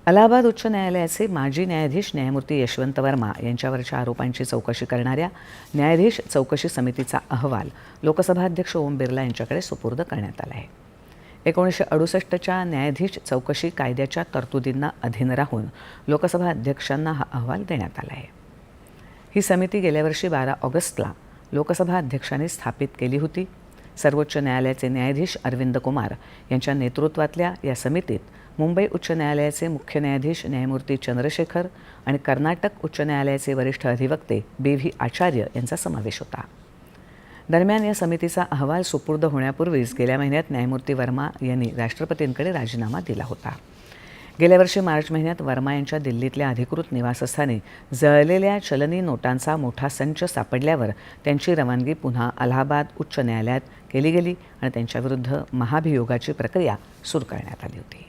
अलाहाबाद उच्च न्यायालयाचे माजी न्यायाधीश न्यायमूर्ती यशवंत वर्मा यांच्यावरच्या आरोपांची चौकशी करणाऱ्या न्यायाधीश चौकशी समितीचा अहवाल लोकसभा अध्यक्ष ओम बिर्ला यांच्याकडे सुपूर्द करण्यात आला आहे. 1968च्या न्यायाधीश चौकशी कायद्याच्या तरतुदींना अधीन राहून लोकसभा अध्यक्षांना हा अहवाल देण्यात आला आहे. ही समिती गेल्या वर्षी 12 ऑगस्टला लोकसभा अध्यक्षांनी स्थापित केली होती. सर्वोच्च न्यायालयाचे न्यायाधीश अरविंद कुमार यांच्या नेतृत्वातल्या या समितीत मुंबई उच्च न्यायालयाचे मुख्य न्यायाधीश न्यायमूर्ती चंद्रशेखर आणि कर्नाटक उच्च न्यायालयाचे वरिष्ठ अधिवक्ते B.V. आचार्य यांचा समावेश होता. दरम्यान या समितीचा अहवाल सुपूर्द होण्यापूर्वीच गेल्या महिन्यात न्यायमूर्ती वर्मा यांनी राष्ट्रपतींकडे राजीनामा दिला होता. गेल्या वर्षी मार्च महिन्यात वर्मा यांच्या दिल्लीतल्या अधिकृत निवासस्थानी जळलेल्या चलनी नोटांचा मोठा संच सापडल्यावर त्यांची रवानगी पुन्हा अलाहाबाद उच्च न्यायालयात केली गेली आणि त्यांच्याविरुद्ध महाभियोगाची प्रक्रिया सुरू करण्यात आली होती.